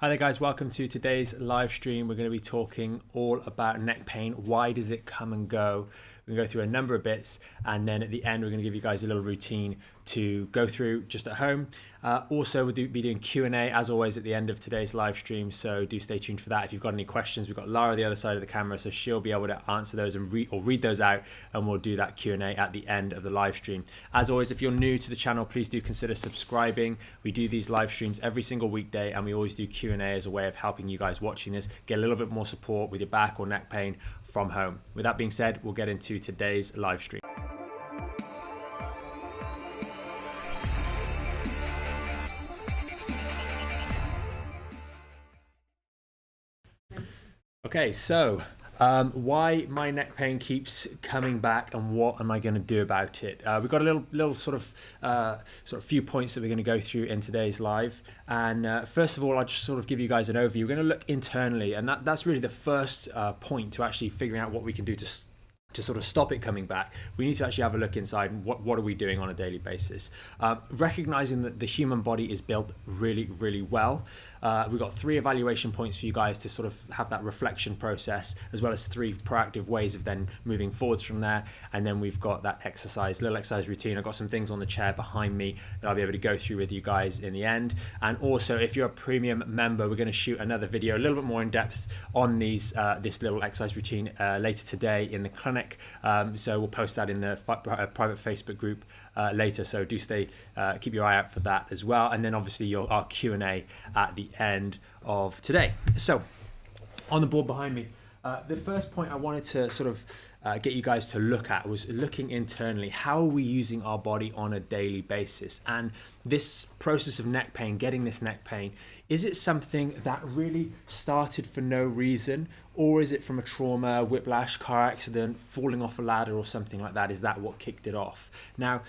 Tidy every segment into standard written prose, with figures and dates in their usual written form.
Hi there guys, welcome to today's live stream. We're going to be talking all about neck pain. Why does it come and go? We're going to go through a number of bits, and then at the end we're going to give you guys a little routine to go through just at home. Also we'll be doing Q&A as always at the end of today's live stream, so do stay tuned for that. If you've got any questions, we've got Lara on the other side of the camera, so she'll be able to answer those and read those out, and we'll do that Q&A at the end of the live stream. As always, if you're new to the channel, please do consider subscribing. We do these live streams every single weekday, and we always do Q&A as a way of helping you guys watching this get a little bit more support with your back or neck pain from home. With that being said, we'll get into today's live stream. Okay, so why my neck pain keeps coming back and what am I going to do about it? We've got a little sort of few points that we're going to go through in today's live. And first of all, I'll just sort of give you guys an overview. We're going to look internally, and that's really the first point to actually figuring out what we can do to sort of stop it coming back. We need to actually have a look inside and what are we doing on a daily basis. Recognizing that the human body is built really well. We've got 3 evaluation points for you guys to sort of have that reflection process, as well as 3 proactive ways of then moving forwards from there. And then we've got that little exercise routine. I've got some things on the chair behind me that I'll be able to go through with you guys in the end. And also, if you're a premium member, we're going to shoot another video a little bit more in depth on this little exercise routine later today in the clinic. So we'll post that in the private Facebook group later, so do keep your eye out for that as well. And then obviously our Q&A at the end of today. So on the board behind me, the first point I wanted to sort of get you guys to look at was looking internally. How are we using our body on a daily basis? And this process of neck pain, getting this neck pain, is it something that really started for no reason, or is it from a trauma, whiplash, car accident, falling off a ladder or something like that? Is that what kicked it off? Now,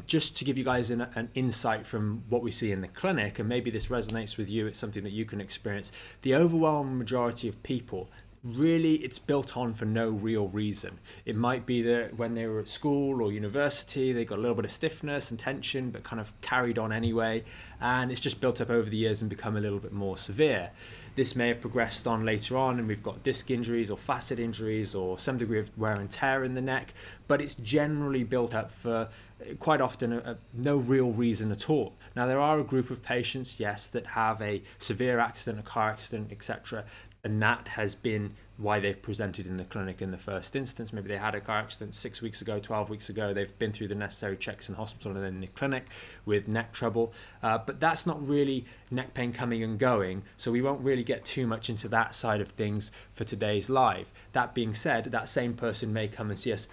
just to give you guys an insight from what we see in the clinic, and maybe this resonates with you, it's something that you can experience, the overwhelming majority of people, really it's built on for no real reason. It might be that when they were at school or university they got a little bit of stiffness and tension but kind of carried on anyway, and it's just built up over the years and become a little bit more severe. This may have progressed on later on and we've got disc injuries or facet injuries or some degree of wear and tear in the neck, but it's generally built up for quite often no real reason at all. Now there are a group of patients, yes, that have a severe accident, a car accident, etc., and that has been why they've presented in the clinic in the first instance. Maybe they had a car accident 6 weeks ago, 12 weeks ago, they've been through the necessary checks in hospital and then in the clinic with neck trouble, but that's not really neck pain coming and going, so we won't really get too much into that side of things for today's live. That being said, that same person may come and see us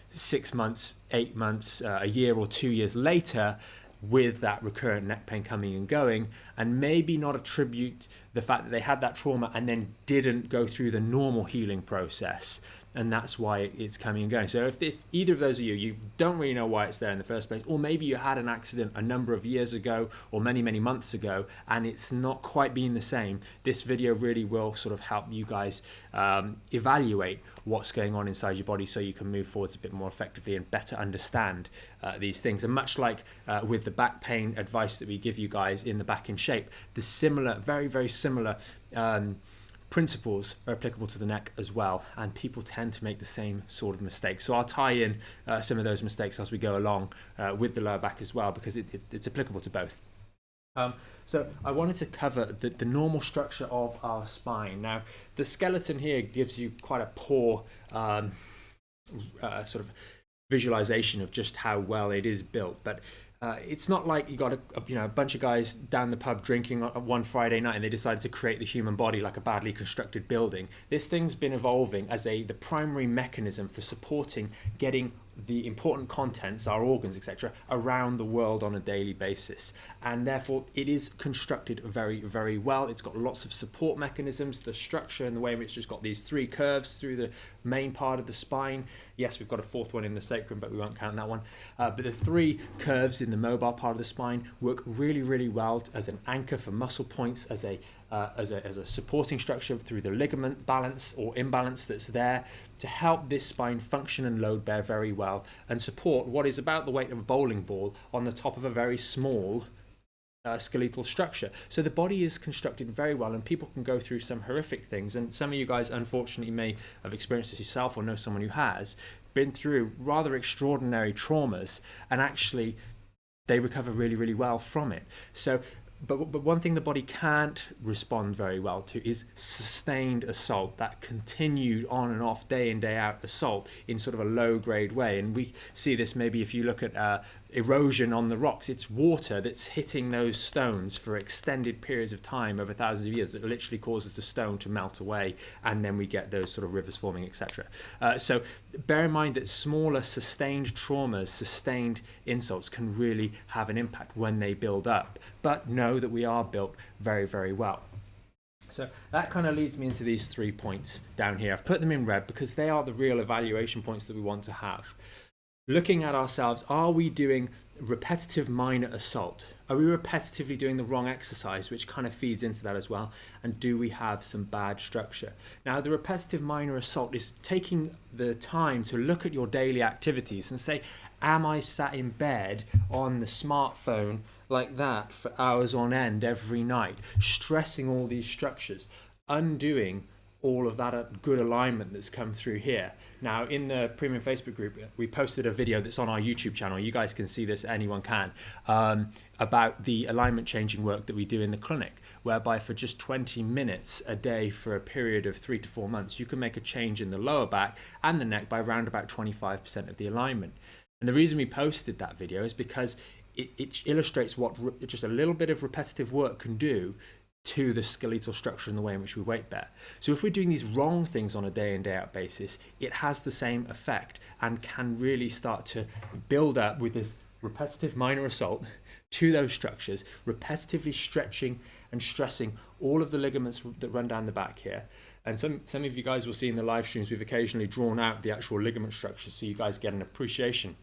6 months, 8 months, a year or 2 years later with that recurrent neck pain coming and going, and maybe not attribute the fact that they had that trauma and then didn't go through the normal healing process, and that's why it's coming and going. So if either of those are you don't really know why it's there in the first place, or maybe you had an accident a number of years ago or many months ago and it's not quite been the same, this video really will sort of help you guys evaluate what's going on inside your body so you can move forwards a bit more effectively and better understand these things. And much like with the back pain advice that we give you guys in the Back in Shape, the similar, very similar principles are applicable to the neck as well, and people tend to make the same sort of mistakes. So I'll tie in some of those mistakes as we go along with the lower back as well, because it's applicable to both. So I wanted to cover the normal structure of our spine. Now, the skeleton here gives you quite a poor sort of visualization of just how well it is built, but it's not like you got a bunch of guys down the pub drinking one Friday night and they decided to create the human body like a badly constructed building. This thing's been evolving as the primary mechanism for supporting getting the important contents, our organs, etc., around the world on a daily basis, and therefore it is constructed very well. It's got lots of support mechanisms, the structure and the way in which it's just got these 3 curves through the main part of the spine. Yes, we've got a 4th one in the sacrum, but we won't count that one. But the 3 curves in the mobile part of the spine work really well as an anchor for muscle points, as a supporting structure through the ligament balance or imbalance that's there to help this spine function and load bear very well and support what is about the weight of a bowling ball on the top of a very small skeletal structure. So the body is constructed very well, and people can go through some horrific things, and some of you guys unfortunately may have experienced this yourself or know someone who has been through rather extraordinary traumas, and actually they recover really, really well from it. So but one thing the body can't respond very well to is sustained assault, that continued on and off, day in, day out assault in sort of a low grade way. And we see this maybe if you look at erosion on the rocks. It's water that's hitting those stones for extended periods of time over thousands of years that literally causes the stone to melt away, and then we get those sort of rivers forming, etc. So bear in mind that smaller sustained traumas, sustained insults can really have an impact when they build up, but know that we are built very, very well. So that kind of leads me into these 3 points down here. I've put them in red because they are the real evaluation points that we want to have. Looking at ourselves, are we doing repetitive minor assault? Are we repetitively doing the wrong exercise, which kind of feeds into that as well? And do we have some bad structure? Now, the repetitive minor assault is taking the time to look at your daily activities and say, am I sat in bed on the smartphone like that for hours on end every night, stressing all these structures, undoing all of that good alignment that's come through here? Now, in the premium Facebook group, we posted a video that's on our YouTube channel. You guys can see this, anyone can, about the alignment changing work that we do in the clinic, whereby for just 20 minutes a day for a period of 3 to 4 months, you can make a change in the lower back and the neck by around about 25% of the alignment. And the reason we posted that video is because it illustrates what just a little bit of repetitive work can do to the skeletal structure and the way in which we weight bear. So if we're doing these wrong things on a day in, day out basis, it has the same effect and can really start to build up with this repetitive minor assault to those structures, repetitively stretching and stressing all of the ligaments that run down the back here. And some of you guys will see in the live streams, we've occasionally drawn out the actual ligament structure so you guys get an appreciation.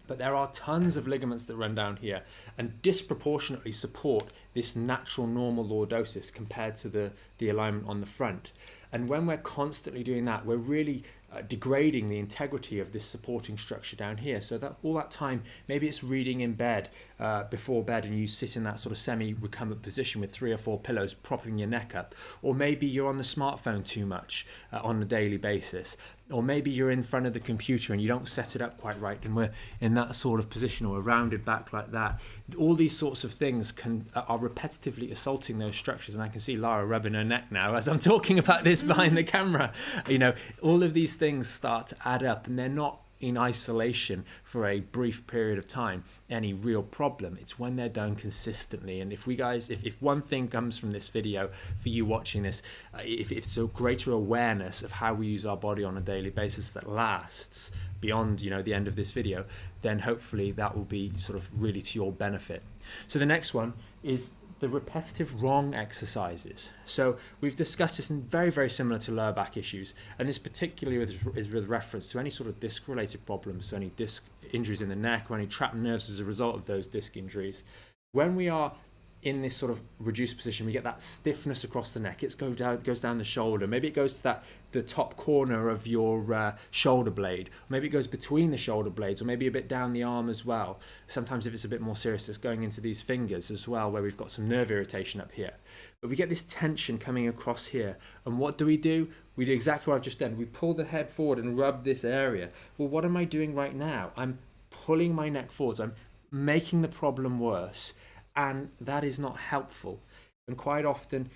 But there are tons of ligaments that run down here and disproportionately support this natural normal lordosis compared to the alignment on the front. And when we're constantly doing that, we're really degrading the integrity of this supporting structure down here. So that all that time, maybe it's reading in bed, before bed, and you sit in that sort of semi-recumbent position with 3 or 4 pillows propping your neck up. Or maybe you're on the smartphone too much on a daily basis. Or maybe you're in front of the computer and you don't set it up quite right, and we're in that sort of position, or a rounded back like that. All these sorts of things are repetitively assaulting those structures. And I can see Lara rubbing her neck now as I'm talking about this behind the camera. You know, all of these things start to add up, and they're not in isolation for a brief period of time any real problem. It's when they're done consistently. And if one thing comes from this video for you watching this, if it's a greater awareness of how we use our body on a daily basis that lasts beyond, you know, the end of this video, then hopefully that will be sort of really to your benefit. So the next one is the repetitive wrong exercises. So we've discussed this, in very, very similar to lower back issues, and this particularly is with reference to any sort of disc related problems, so any disc injuries in the neck or any trapped nerves as a result of those disc injuries. When we are in this sort of reduced position, we get that stiffness across the neck. It goes down the shoulder. Maybe it goes to the top corner of your shoulder blade. Maybe it goes between the shoulder blades, or maybe a bit down the arm as well. Sometimes if it's a bit more serious, it's going into these fingers as well, where we've got some nerve irritation up here. But we get this tension coming across here. And what do? We do exactly what I've just done. We pull the head forward and rub this area. Well, what am I doing right now? I'm pulling my neck forwards. I'm making the problem worse. And that is not helpful. And quite often,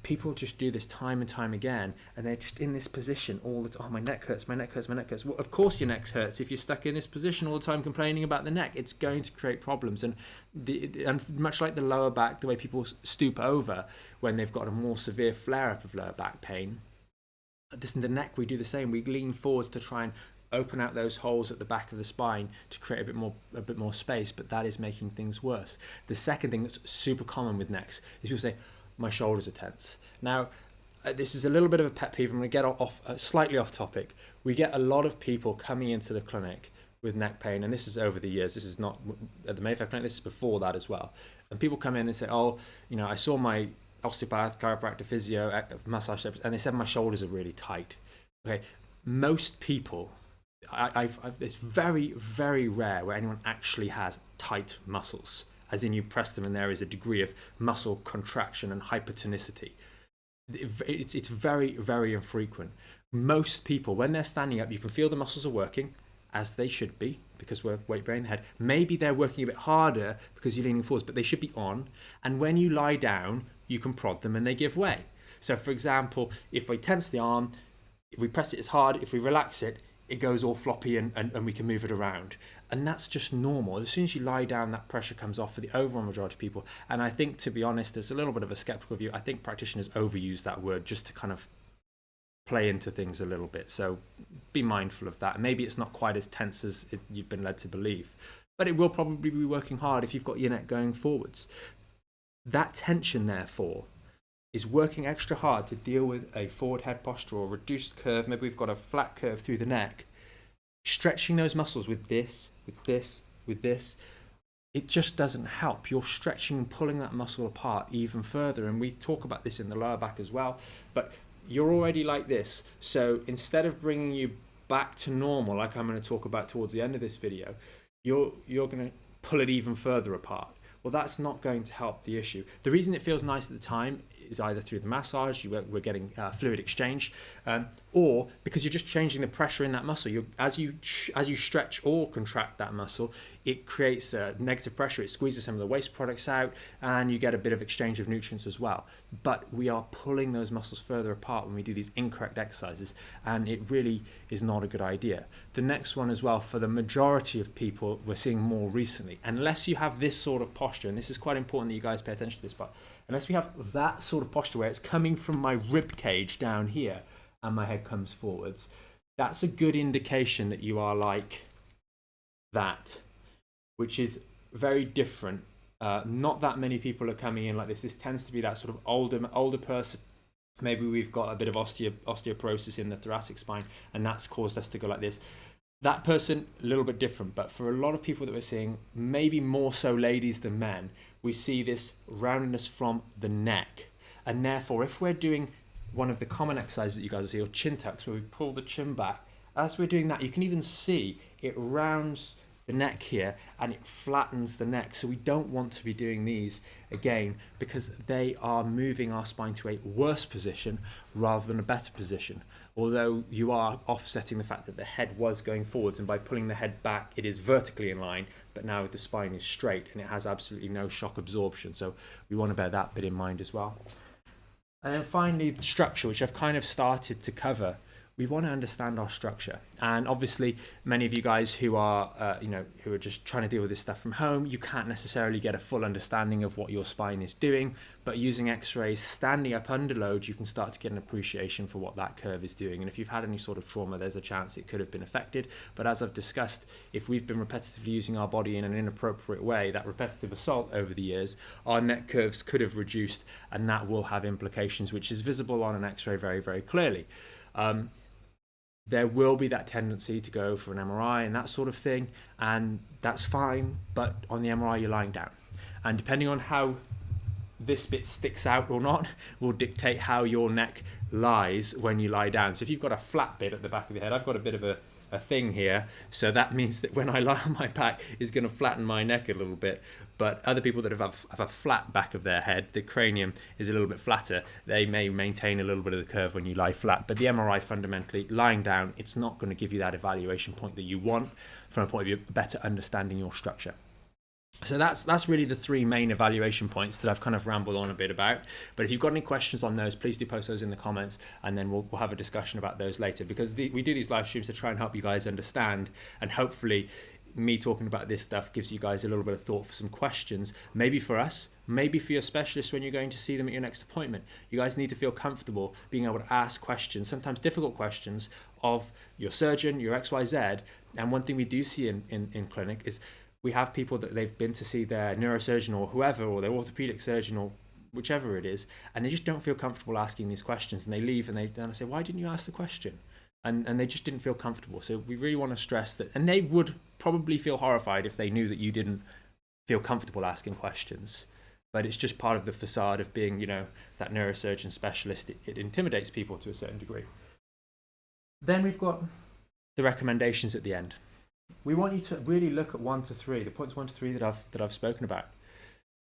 people just do this time and time again, and they're just in this position all the time. Oh, my neck hurts, my neck hurts, my neck hurts. Well, of course your neck hurts if you're stuck in this position all the time complaining about the neck. It's going to create problems. And much like the lower back, the way people stoop over when they've got a more severe flare-up of lower back pain, in the neck we do the same. We lean forwards to try and open out those holes at the back of the spine to create a bit more space, but that is making things worse. The second thing that's super common with necks is people say, my shoulders are tense. Now, this is a little bit of a pet peeve. I'm going to get slightly off topic. We get a lot of people coming into the clinic with neck pain, and this is over the years. This is not at the Mayfair Clinic, this is before that as well. And people come in and say, oh, you know, I saw my osteopath, chiropractor, physio, massage therapist, and they said my shoulders are really tight. Okay, most people, it's very, very rare where anyone actually has tight muscles. as in you press them and there is a degree of muscle contraction and hypertonicity. It's very, very infrequent. Most people, when they're standing up, you can feel the muscles are working, as they should be, because we're weight bearing the head. Maybe they're working a bit harder because you're leaning forwards, but they should be on. And when you lie down, you can prod them and they give way. So for example, if we tense the arm, if we press it as hard, if we relax it, it goes all floppy and we can move it around. And that's just normal. As soon as you lie down, that pressure comes off for the overall majority of people. And I think, to be honest, there's a little bit of a skeptical view. I think practitioners overuse that word just to kind of play into things a little bit. So be mindful of that. Maybe it's not quite as tense as you've been led to believe, but it will probably be working hard if you've got your neck going forwards. That tension, therefore, is working extra hard to deal with a forward head posture or reduced curve. Maybe we've got a flat curve through the neck. Stretching those muscles with this, with this, with this, it just doesn't help. You're stretching and pulling that muscle apart even further. And we talk about this in the lower back as well. But you're already like this. So instead of bringing you back to normal, like I'm going to talk about towards the end of this video, you're going to pull it even further apart. Well, that's not going to help the issue. The reason it feels nice at the time is either through the massage, we're getting fluid exchange, or because you're just changing the pressure in that muscle. As you stretch or contract that muscle, it creates a negative pressure. It squeezes some of the waste products out, and you get a bit of exchange of nutrients as well. But we are pulling those muscles further apart when we do these incorrect exercises, and it really is not a good idea. The next one as well, for the majority of people, we're seeing more recently, unless you have this sort of posture, and this is quite important that you guys pay attention to this part. Unless we have that sort of posture where it's coming from my rib cage down here and my head comes forwards, that's a good indication that you are like that, which is very different. Not that many people are coming in like this. This tends to be that sort of older person. Maybe we've got a bit of osteoporosis in the thoracic spine, and that's caused us to go like this. That person, a little bit different, but for a lot of people that we're seeing, maybe more so ladies than men, we see this roundness from the neck. And therefore, if we're doing one of the common exercises that you guys will see, or chin tucks, where we pull the chin back, as we're doing that, you can even see it rounds the neck here and it flattens the neck. So we don't want to be doing these again, because they are moving our spine to a worse position rather than a better position. Although you are offsetting the fact that the head was going forwards, and by pulling the head back it is vertically in line, but now the spine is straight and it has absolutely no shock absorption. So we want to bear that bit in mind as well. And then finally, the structure, which I've kind of started to cover. We want to understand our structure, and obviously many of you guys who are who are just trying to deal with this stuff from home, you can't necessarily get a full understanding of what your spine is doing, but using x-rays, standing up under load, you can start to get an appreciation for what that curve is doing. And if you've had any sort of trauma, there's a chance it could have been affected. But as I've discussed, if we've been repetitively using our body in an inappropriate way, that repetitive assault over the years, our neck curves could have reduced, and that will have implications, which is visible on an x-ray very, very clearly. There will be that tendency to go for an MRI and that sort of thing, and that's fine, but on the MRI you're lying down. And depending on how this bit sticks out or not will dictate how your neck lies when you lie down. So if you've got a flat bit at the back of your head, I've got a bit of a thing here, so that means that when I lie on my back, it's going to flatten my neck a little bit. But other people that have a flat back of their head, the cranium is a little bit flatter, they may maintain a little bit of the curve when you lie flat. But the MRI, fundamentally, lying down, it's not going to give you that evaluation point that you want from a point of view of better understanding your structure. So that's really the three main evaluation points that I've kind of rambled on a bit about. But if you've got any questions on those, please do post those in the comments, and then we'll have a discussion about those later, because we do these live streams to try and help you guys understand, and hopefully me talking about this stuff gives you guys a little bit of thought for some questions, maybe for us, maybe for your specialist when you're going to see them at your next appointment. You guys need to feel comfortable being able to ask questions, sometimes difficult questions, of your surgeon, your XYZ. And one thing we do see in clinic is we have people that they've been to see their neurosurgeon or whoever, or their orthopedic surgeon or whichever it is, and they just don't feel comfortable asking these questions, and they leave and I say, why didn't you ask the question? And they just didn't feel comfortable. So we really want to stress that, and they would probably feel horrified if they knew that you didn't feel comfortable asking questions. But it's just part of the facade of being, that neurosurgeon specialist. It intimidates people to a certain degree. Then we've got the recommendations at the end. We want you to really look at 1 to 3, the points 1 to 3 that I've spoken about.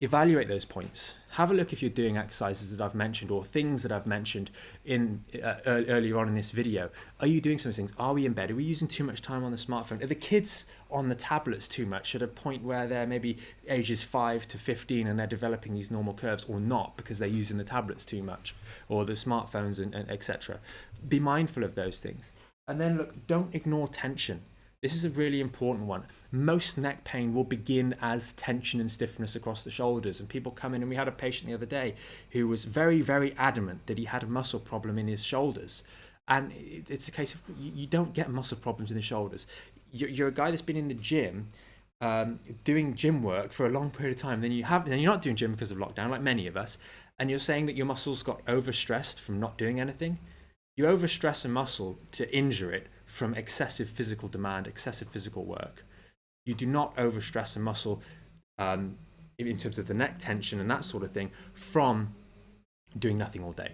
evaluate those points. Have a look if you're doing exercises that I've mentioned or things that I've mentioned in earlier on in this video. Are you doing some things? Are we in bed? Are we using too much time on the smartphone? Are the kids on the tablets too much at a point where they're maybe ages 5 to 15 and they're developing these normal curves, or not because they're using the tablets too much or the smartphones and etc. Be mindful of those things. And then look, don't ignore tension. This is a really important one. Most neck pain will begin as tension and stiffness across the shoulders. And people come in, and we had a patient the other day who was very, very adamant that he had a muscle problem in his shoulders. And it's a case of you don't get muscle problems in the shoulders. You're a guy that's been in the gym doing gym work for a long period of time. Then you're not doing gym because of lockdown, like many of us. And you're saying that your muscles got overstressed from not doing anything. You overstress a muscle to injure it from excessive physical demand, excessive physical work. You do not overstress a muscle in terms of the neck tension and that sort of thing from doing nothing all day.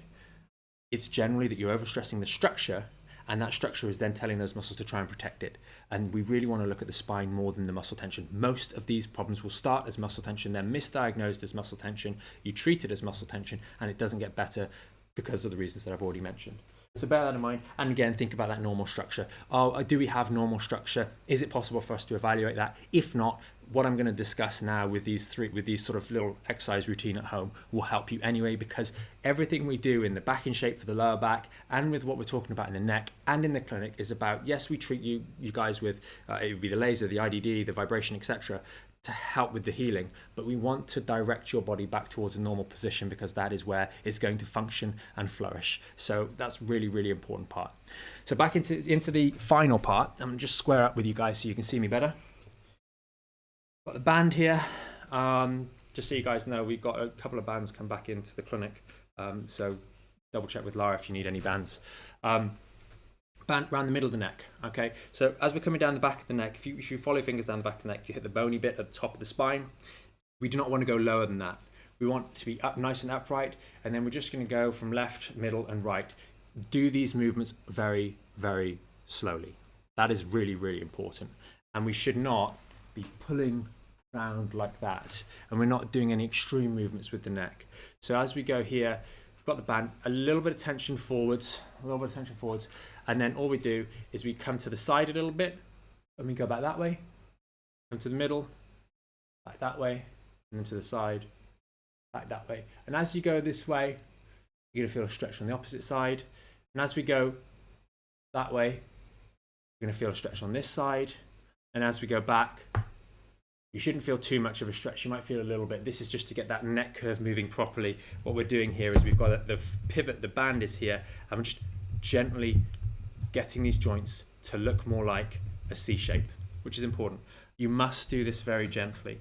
It's generally that you're overstressing the structure, and that structure is then telling those muscles to try and protect it. And we really want to look at the spine more than the muscle tension. Most of these problems will start as muscle tension, they're misdiagnosed as muscle tension, you treat it as muscle tension, and it doesn't get better because of the reasons that I've already mentioned. So bear that in mind, and again, think about that normal structure. Do we have normal structure? Is it possible for us to evaluate that? If not, what I'm going to discuss now with these sort of little exercise routine at home will help you anyway, because everything we do in the back in shape for the lower back and with what we're talking about in the neck and in the clinic is about, yes, we treat you guys with, it would be the laser, the IDD, the vibration, etc., to help with the healing, but we want to direct your body back towards a normal position because that is where it's going to function and flourish. So that's really, really important part. So back into the final part, I'm gonna just square up with you guys so you can see me better. Got the band here. Just so you guys know, we've got a couple of bands come back into the clinic. So double check with Lara if you need any bands. Band around the middle of the neck. Okay, so as we're coming down the back of the neck, if you follow your fingers down the back of the neck, you hit the bony bit at the top of the spine. We do not want to go lower than that. We want to be up nice and upright, and then we're just going to go from left, middle, and right. Do these movements very, very slowly. That is really, really important. And we should not be pulling around like that. And we're not doing any extreme movements with the neck. So as we go here, we've got the band, a little bit of tension forwards, and then all we do is we come to the side a little bit, and we go back that way, come to the middle, back that way, and then to the side, back that way. And as you go this way, you're going to feel a stretch on the opposite side. And as we go that way, you're going to feel a stretch on this side. And as we go back, you shouldn't feel too much of a stretch. You might feel a little bit. This is just to get that neck curve moving properly. What we're doing here is we've got the pivot, the band is here, and we're just gently getting these joints to look more like a C shape, which is important. You must do this very gently.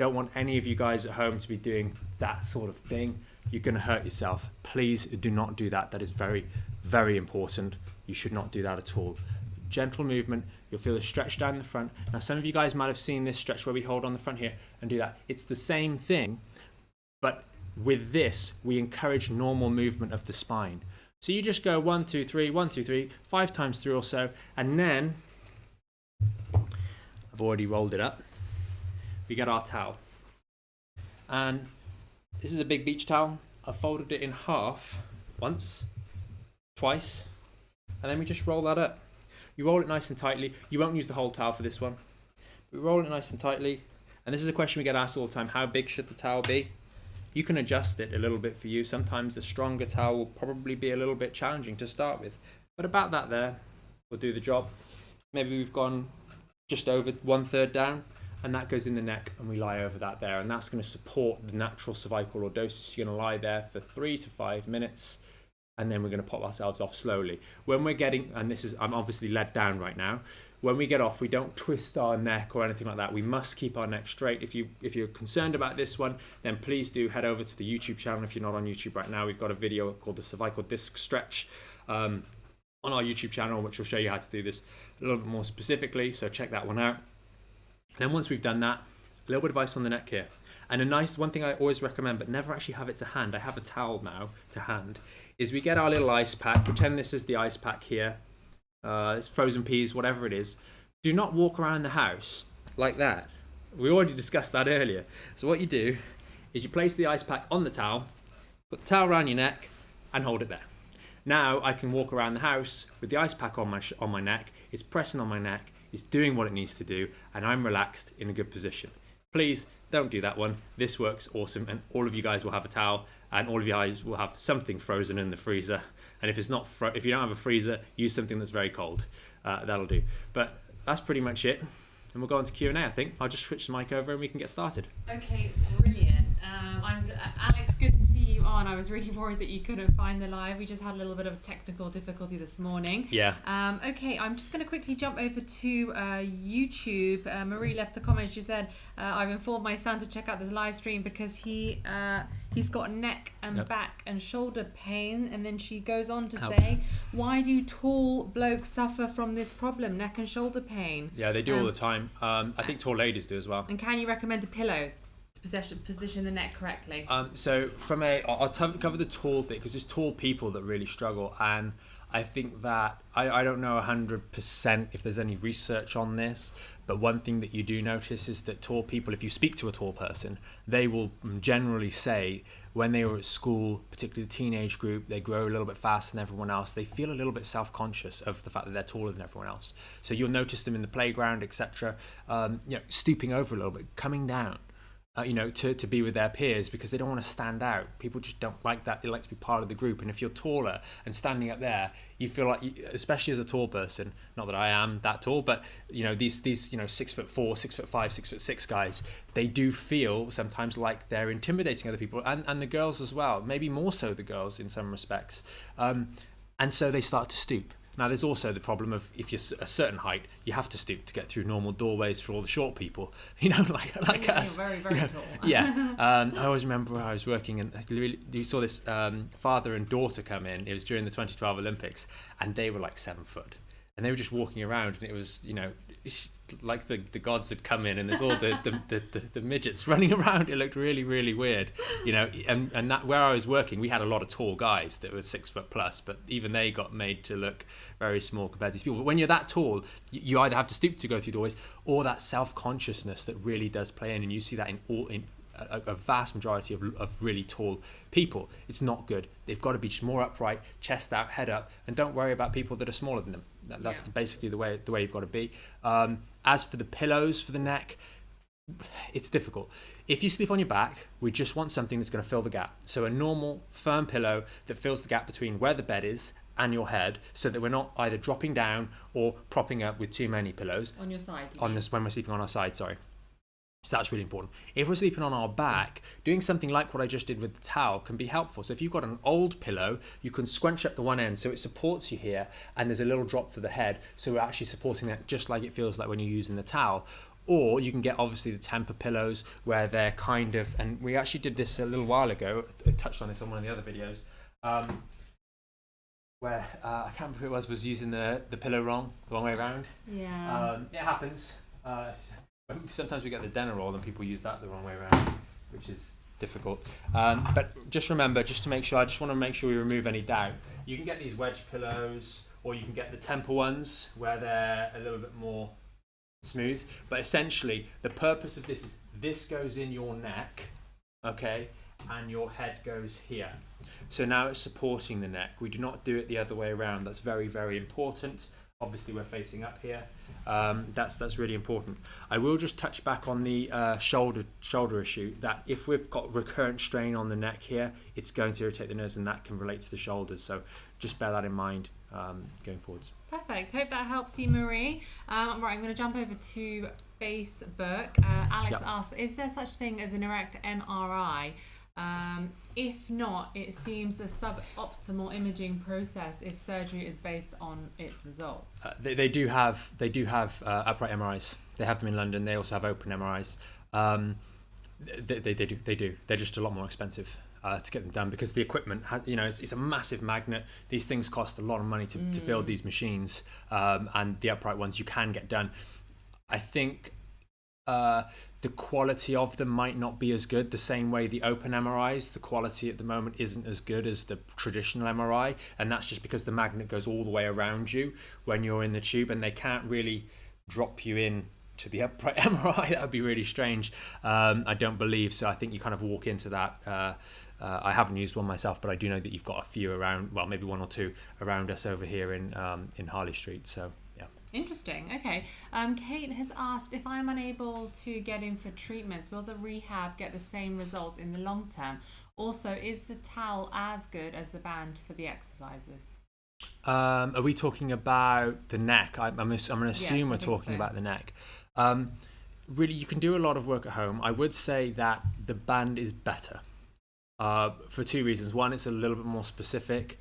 Don't want any of you guys at home to be doing that sort of thing. You're going to hurt yourself. Please do not do that. That is very, very important. You should not do that at all. Gentle movement. You'll feel a stretch down the front. Now, some of you guys might have seen this stretch where we hold on the front here and do that. It's the same thing, but with this, we encourage normal movement of the spine. So you just go 1, 2, 3, 1, 2, 3, 5 times through or so, and then I've already rolled it up. We get our towel, and this is a big beach towel. I've folded it in half once, twice, and then we just roll that up. You roll it nice and tightly. You won't use the whole towel for this one. We roll it nice and tightly, and this is a question we get asked all the time: how big should the towel be? You can adjust it a little bit for you. Sometimes a stronger towel will probably be a little bit challenging to start with, but about that there will do the job. Maybe we've gone just over 1/3 down, and that goes in the neck, and we lie over that there, and that's going to support the natural cervical lordosis. You're going to lie there for 3 to 5 minutes, and then we're going to pop ourselves off slowly. When we're getting, and this is, I'm obviously led down right now, when we get off, we don't twist our neck or anything like that. We must keep our neck straight. If you're concerned about this one, then please do head over to the YouTube channel. If you're not on YouTube right now, we've got a video called the cervical disc stretch on our YouTube channel, which will show you how to do this a little bit more specifically. So check that one out. And then once we've done that, a little bit of ice on the neck here. And a nice one thing I always recommend, but never actually have it to hand, I have a towel now to hand, is we get our little ice pack. Pretend this is the ice pack here. It's frozen peas, whatever it is. Do not walk around the house like that. We already discussed that earlier. So what you do is you place the ice pack on the towel, put the towel around your neck, and hold it there. Now I can walk around the house with the ice pack on my neck. It's pressing on my neck. It's doing what it needs to do, and I'm relaxed in a good position. Please don't do that one. This works awesome, and all of you guys will have a towel, and all of you guys will have something frozen in the freezer. And if it's not, if you don't have a freezer, use something that's very cold. That'll do. But that's pretty much it. And we'll go on to Q&A, I think. I'll just switch the mic over and we can get started. Okay, brilliant. Alex, good to see you on. I was really worried that you couldn't find the live. We just had a little bit of technical difficulty this morning. Yeah. Okay, I'm just going to quickly jump over to YouTube. Marie left a comment. She said, I've informed my son to check out this live stream because he's got neck and back and shoulder pain. And then she goes on to say, why do tall blokes suffer from this problem, neck and shoulder pain? Yeah, they do all the time. I think tall ladies do as well. And can you recommend a pillow to position the neck correctly? So I'll cover the tall thing because there's tall people that really struggle, and I think that I don't know 100% if there's any research on this, but one thing that you do notice is that tall people, if you speak to a tall person, they will generally say when they were at school, particularly the teenage group, they grow a little bit faster than everyone else. They feel a little bit self-conscious of the fact that they're taller than everyone else. So you'll notice them in the playground, etc. Stooping over a little bit, coming down. To be with their peers because they don't want to stand out. People just don't like that. They like to be part of the group. And if you're taller and standing up there, you feel like, especially as a tall person, not that I am that tall, but these 6'4", 6'5", 6'6" guys, they do feel sometimes like they're intimidating other people, and the girls as well. Maybe more so the girls in some respects. And so they start to stoop. Now, there's also the problem of if you're a certain height, you have to stoop to get through normal doorways for all the short people, like us. You're very, very tall. Yeah. I always remember where I was working, and you saw this father and daughter come in. It was during the 2012 Olympics, and they were like 7 foot. And they were just walking around, and it was, it's like the gods had come in, and there's all the midgets running around. It looked really, really weird, and that where I was working, we had a lot of tall guys that were 6 foot plus, but even they got made to look very small compared to these people. But when you're that tall, you either have to stoop to go through doorways, or that self-consciousness that really does play in, and you see that in a vast majority of really tall people. It's not good. They've got to be more upright, chest out, head up, and don't worry about people that are smaller than them. That's basically the way you've got to be. As for the pillows for the neck, it's difficult. If you sleep on your back, we just want something that's going to fill the gap. So a normal firm pillow that fills the gap between where the bed is and your head, so that we're not either dropping down or propping up with too many pillows. On your side. When we're sleeping on our side, sorry. So that's really important. If we're sleeping on our back, doing something like what I just did with the towel can be helpful. So if you've got an old pillow, you can scrunch up the one end so it supports you here, and there's a little drop for the head, so we're actually supporting that just like it feels like when you're using the towel. Or you can get obviously the temper pillows where they're kind of, and we actually did this a little while ago, I touched on this on one of the other videos, where I can't remember who it was using the pillow the wrong way around. Yeah. It happens. Sometimes we get the Denerol and people use that the wrong way around, which is difficult. But just remember, just to make sure, I just want to make sure we remove any doubt. You can get these wedge pillows, or you can get the temper ones where they're a little bit more smooth. But essentially, the purpose of this is this goes in your neck, okay, and your head goes here. So now it's supporting the neck. We do not do it the other way around. That's very, very important. Obviously, we're facing up here. That's really important. I will just touch back on the shoulder issue, that if we've got recurrent strain on the neck here, it's going to irritate the nerves, and that can relate to the shoulders. So just bear that in mind going forwards. Perfect. Hope that helps you, Marie. Right, I'm going to jump over to Facebook. Alex asks, is there such thing as an erect MRI? If not, it seems a suboptimal imaging process if surgery is based on its results. They do have upright MRIs. They have them in London. They also have open MRIs. They do. They're just a lot more expensive to get them done because the equipment, it's a massive magnet. These things cost a lot of money to build these machines, and the upright ones you can get done. I think the quality of them might not be as good. The same way the open MRIs, the quality at the moment isn't as good as the traditional MRI, and that's just because the magnet goes all the way around you when you're in the tube, and they can't really drop you in to the upright MRI. That would be really strange. I don't believe so. I think you kind of walk into that. I haven't used one myself, but I do know that you've got a few around, well, maybe one or two around us over here in Harley Street. So, yeah. Interesting. Okay. Kate has asked, if I'm unable to get in for treatments, will the rehab get the same results in the long term? Also, is the towel as good as the band for the exercises? Are we talking about the neck? I'm going to assume we're talking about the neck. Really, you can do a lot of work at home. I would say that the band is better for two reasons. One, it's a little bit more specific.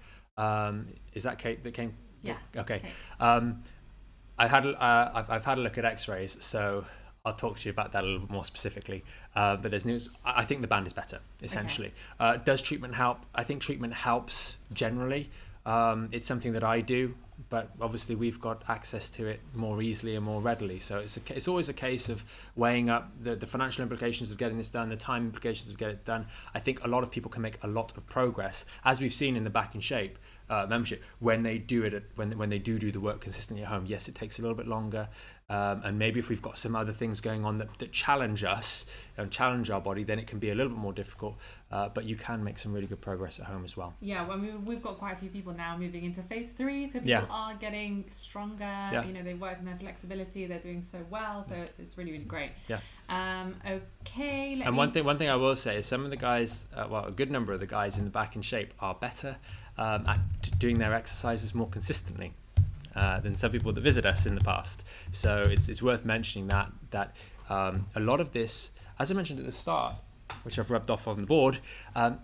Is that Kate that came? Yeah. Okay. I've had a look at X-rays, so I'll talk to you about that a little bit more specifically. But there's news. I think the band is better, essentially. Okay. Does treatment help? I think treatment helps generally. It's something that I do, but obviously we've got access to it more easily and more readily. So it's always a case of weighing up the financial implications of getting this done, the time implications of getting it done. I think a lot of people can make a lot of progress, as we've seen in the Back in Shape membership, when they do it when they do the work consistently at home. Yes, it takes a little bit longer, and maybe if we've got some other things going on that challenge us and challenge our body, then it can be a little bit more difficult, but you can make some really good progress at home as well. Yeah, well, we've got quite a few people now moving into phase 3, so people are getting stronger. They worked on their flexibility, they're doing so well, so it's really, really great. Okay. One thing I will say is some of the guys, a good number of the guys in the Back in Shape are better at doing their exercises more consistently than some people that visit us in the past. So it's worth mentioning that a lot of this, as I mentioned at the start, which I've rubbed off on the board,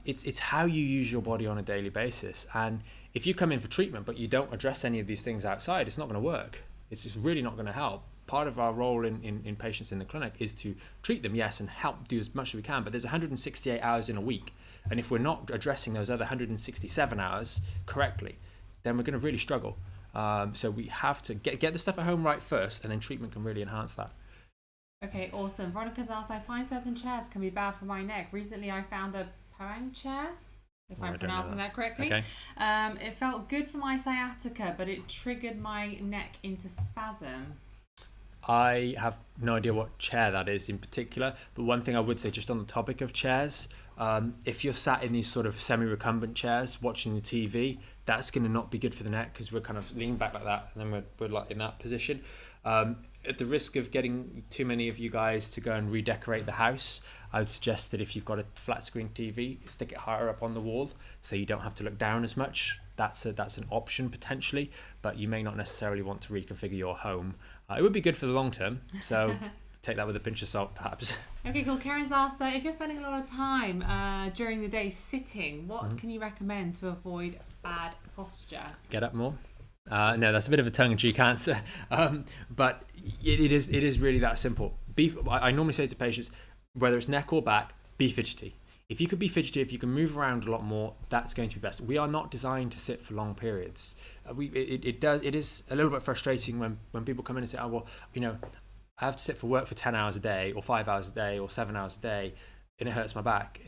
it's how you use your body on a daily basis. And if you come in for treatment but you don't address any of these things outside, it's not going to work. It's just really not going to help. Part of our role in patients in the clinic is to treat them, yes, and help do as much as we can, but there's 168 hours in a week. And if we're not addressing those other 167 hours correctly, then we're going to really struggle. So we have to get the stuff at home right first, and then treatment can really enhance that. Okay, awesome. Veronica's asked, I find certain chairs can be bad for my neck. Recently I found a Parang chair, if I'm pronouncing that correctly. Okay. It felt good for my sciatica, but it triggered my neck into spasm. I have no idea what chair that is in particular, but one thing I would say just on the topic of chairs, if you're sat in these sort of semi-recumbent chairs watching the TV, that's going to not be good for the neck because we're kind of leaning back like that and then we're like in that position. At the risk of getting too many of you guys to go and redecorate the house, I would suggest that if you've got a flat screen TV, stick it higher up on the wall so you don't have to look down as much. That's an option potentially, but you may not necessarily want to reconfigure your home. It would be good for the long term, so take that with a pinch of salt perhaps. Okay, cool. Karen's asked that if you're spending a lot of time during the day sitting, what can you recommend to avoid bad posture? Get up more. No, that's a bit of a tongue-in-cheek answer, but it is really that simple. I normally say to patients, whether it's neck or back, be fidgety. If you could be fidgety, if you can move around a lot more, that's going to be best. We are not designed to sit for long periods. It is a little bit frustrating when people come in and say, oh, well, I have to sit for work for 10 hours a day or 5 hours a day or 7 hours a day and it hurts my back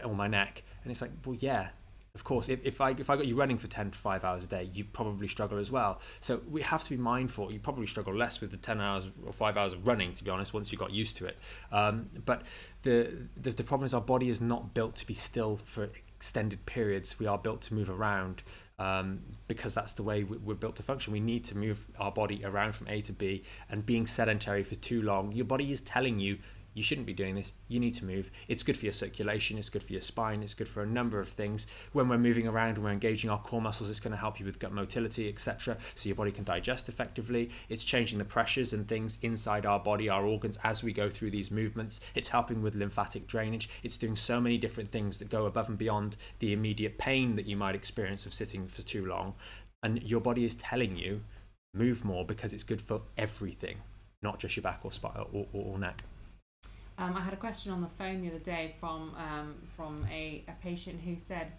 or my neck. And it's like, well, yeah, of course, if I got you running for 10 to 5 hours a day, you'd probably struggle as well. So we have to be mindful. You probably struggle less with the 10 hours or 5 hours of running, to be honest, once you got used to it. But the problem is our body is not built to be still for extended periods. We are built to move around because that's the way we're built to function. We need to move our body around from A to B, and being sedentary for too long, your body is telling you, you shouldn't be doing this. You need to move. It's good for your circulation. It's good for your spine. It's good for a number of things. When we're moving around and we're engaging our core muscles, it's going to help you with gut motility, etc. So your body can digest effectively. It's changing the pressures and things inside our body, our organs, as we go through these movements. It's helping with lymphatic drainage. It's doing so many different things that go above and beyond the immediate pain that you might experience of sitting for too long. And your body is telling you, move more because it's good for everything, not just your back or spine or neck. I had a question on the phone the other day from a patient who said,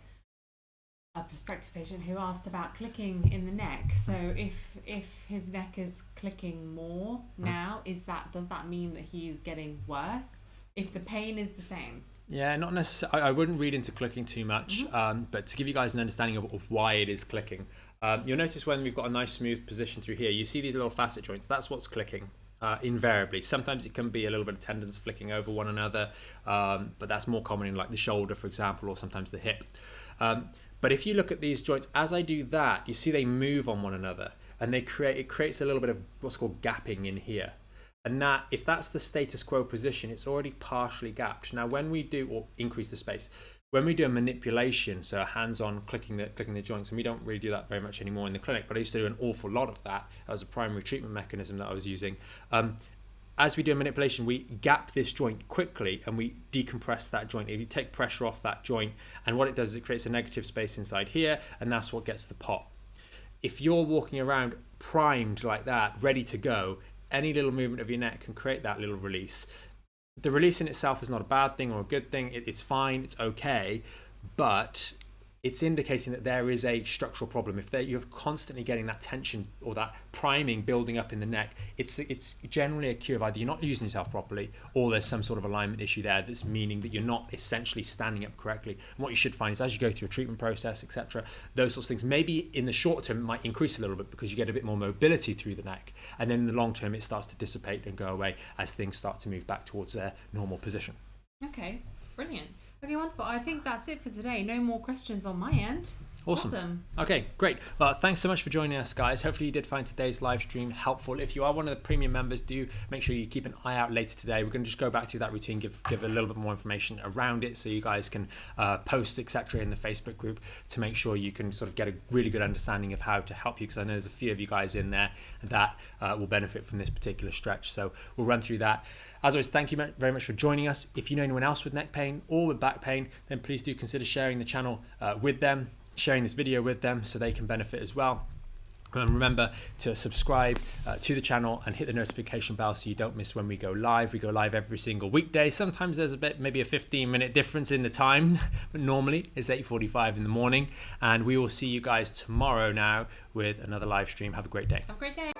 a prospective patient who asked about clicking in the neck. So if his neck is clicking more now, does that mean that he's getting worse? If the pain is the same? Yeah, not necessarily. I wouldn't read into clicking too much, but to give you guys an understanding of why it is clicking, you'll notice when we've got a nice smooth position through here, you see these little facet joints. That's what's clicking. invariably. Sometimes it can be a little bit of tendons flicking over one another, but that's more common in like the shoulder, for example, or sometimes the hip. But if you look at these joints, as I do that, you see they move on one another, and it creates a little bit of what's called gapping in here. And that, if that's the status quo position, it's already partially gapped. Now, when we do, or increase the space, when we do a manipulation, so hands-on clicking the joints, and we don't really do that very much anymore in the clinic, but I used to do an awful lot of that. That was a primary treatment mechanism that I was using. As we do a manipulation, we gap this joint quickly and we decompress that joint. You take pressure off that joint, and what it does is it creates a negative space inside here, and that's what gets the pop. If you're walking around primed like that, ready to go, any little movement of your neck can create that little release. The release in itself is not a bad thing or a good thing. It's fine, it's okay, but it's indicating that there is a structural problem. If you're constantly getting that tension or that priming building up in the neck, it's generally a cue of either you're not using yourself properly, or there's some sort of alignment issue there that's meaning that you're not essentially standing up correctly. And what you should find is, as you go through a treatment process, etc., those sorts of things maybe in the short term might increase a little bit because you get a bit more mobility through the neck, and then in the long term it starts to dissipate and go away as things start to move back towards their normal position. Okay, brilliant. Okay, wonderful. I think that's it for today. No more questions on my end. Awesome. Okay, great. Well, thanks so much for joining us, guys. Hopefully you did find today's live stream helpful. If you are one of the premium members, do make sure you keep an eye out later today. We're going to just go back through that routine, give a little bit more information around it, so you guys can post, etc., in the Facebook group to make sure you can sort of get a really good understanding of how to help you, because I know there's a few of you guys in there that will benefit from this particular stretch. So we'll run through that. As always, thank you very much for joining us. If you know anyone else with neck pain or with back pain, then please do consider sharing the channel with them, sharing this video with them so they can benefit as well. And remember to subscribe to the channel and hit the notification bell so you don't miss when we go live. We go live every single weekday. Sometimes there's maybe a 15-minute difference in the time, but normally it's 8:45 in the morning. And we will see you guys tomorrow now with another live stream. Have a great day. Have a great day.